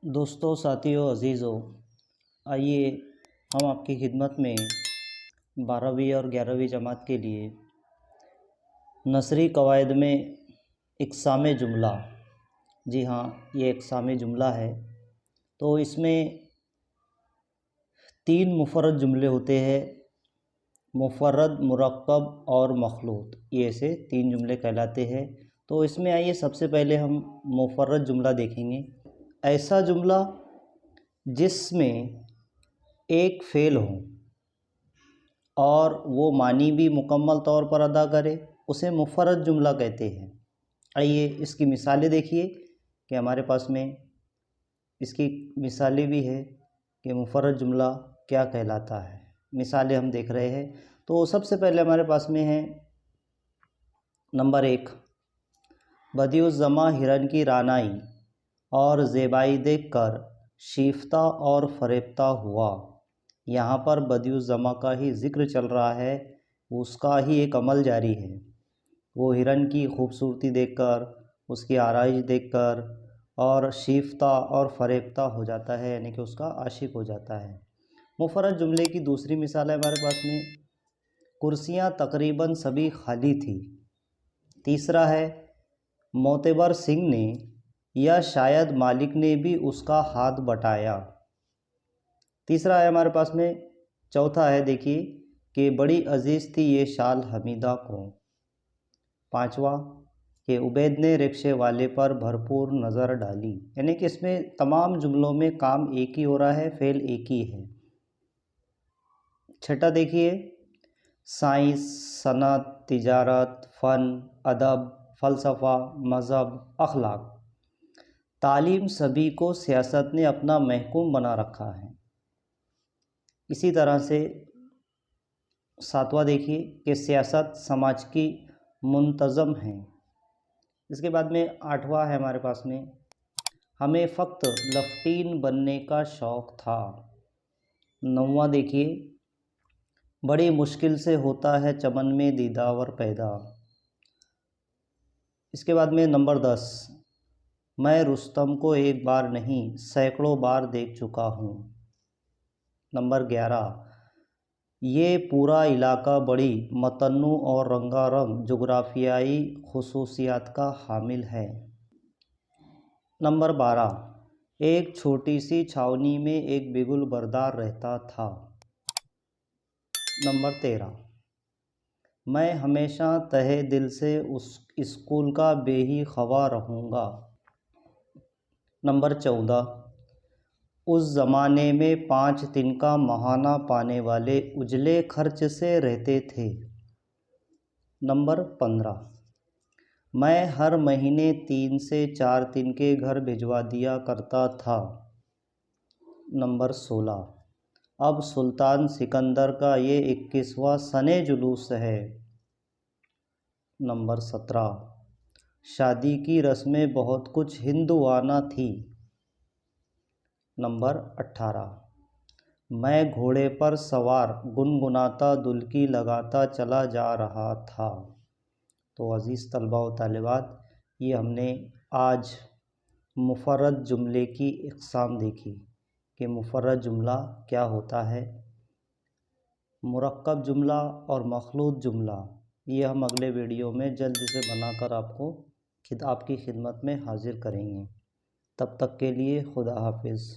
दोस्तों, साथियों, अज़ीज़ों, आइए हम आपकी खिदमत में 12वीं और 11वीं जमात के लिए नसरी कवायद में इक़साम जुमला। जी हाँ, ये इक़साम जुमला है। तो इसमें 3 मुफ़र्रद जुमले होते हैं, मुफ़र्रद, मुरक्कब और मख़लूत। ये ऐसे 3 जुमले कहलाते हैं। तो इसमें आइए सबसे पहले हम मुफ़र्रद जुमला देखेंगे। ऐसा जुमला जिसमें एक फ़ेल हो और वो मानी भी मुकम्मल तौर पर अदा करे, उसे मुफ़र्रद जुमला कहते हैं। आइए इसकी मिसालें देखिए कि हमारे पास में इसकी मिसालें भी है कि मुफ़र्रद जुमला क्या कहलाता है। मिसालें हम देख रहे हैं। तो सबसे पहले हमारे पास में है नंबर 1, बदिउज़्ज़मा हिरन की रानाई और ज़ेबाई देखकर शीफ्ता और फ़रेबता हुआ। यहाँ पर बदिउज़्ज़मा का ही ज़िक्र चल रहा है, उसका ही एक अमल जारी है। वो हिरन की खूबसूरती देखकर, उसकी आराइश देखकर और शीफ्ता और फ़रेबता हो जाता है, यानी कि उसका आशिक हो जाता है। मुफ़र्रद जुमले की दूसरी मिसाल है हमारे पास में, कुर्सियाँ तकरीबन सभी खाली थी। तीसरा है, मोतबर सिंह ने या शायद मालिक ने भी उसका हाथ बटाया। तीसरा है हमारे पास में, चौथा है देखिए कि बड़ी अजीज़ थी ये शाल हमीदा को। पांचवा कि उबैद ने रिक्शे वाले पर भरपूर नज़र डाली। यानी कि इसमें तमाम जुमलों में काम एक ही हो रहा है, फ़ेल एक ही है। छठा देखिए, साइंस, सनत, तिजारत, फ़न, अदब, फ़लसफ़ा, मज़हब, अखलाक, तालीम सभी को सियासत ने अपना महकूम बना रखा है। इसी तरह से सातवां देखिए कि सियासत समाज की मुंतज़म है। इसके बाद में आठवां है हमारे पास में, हमें फ़क्त लफ्टीन बनने का शौक़ था। नौवां देखिए, बड़ी मुश्किल से होता है चमन में दीदावर पैदा। इसके बाद में नंबर 10, मैं रुस्तम को एक बार नहीं सैकड़ों बार देख चुका हूँ। नंबर 11, ये पूरा इलाका बड़ी मतन्नु और रंगारंग जोग्राफियाई खुसूसियात का हामिल है। नंबर 12, एक छोटी सी छावनी में एक बिगुल बरदार रहता था। नंबर 13, मैं हमेशा तहे दिल से उस स्कूल का बेही ख़वा रहूँगा। नंबर 14, उस ज़माने में 5 तिनका महाना पाने वाले उजले खर्च से रहते थे। नंबर 15, मैं हर महीने 3 से 4 तिनके घर भिजवा दिया करता था। नंबर 16, अब सुल्तान सिकंदर का ये 21वां सने जुलूस है। नंबर 17, शादी की रस्में बहुत कुछ हिंदुआना थी। नंबर 18, मैं घोड़े पर सवार गुनगुनाता दुल्की लगाता चला जा रहा था। तो अज़ीज़ तलबा व तालिबात, ये हमने आज मुफ़र्रद जुमले की इक़साम देखी कि मुफ़र्रद जुमला क्या होता है, मुरक्कब जुमला और मख़लूत जुमला। ये हम अगले वीडियो में जल्द से बनाकर आपकी खिदमत में हाज़िर करेंगे। तब तक के लिए खुदा हाफ़िज़।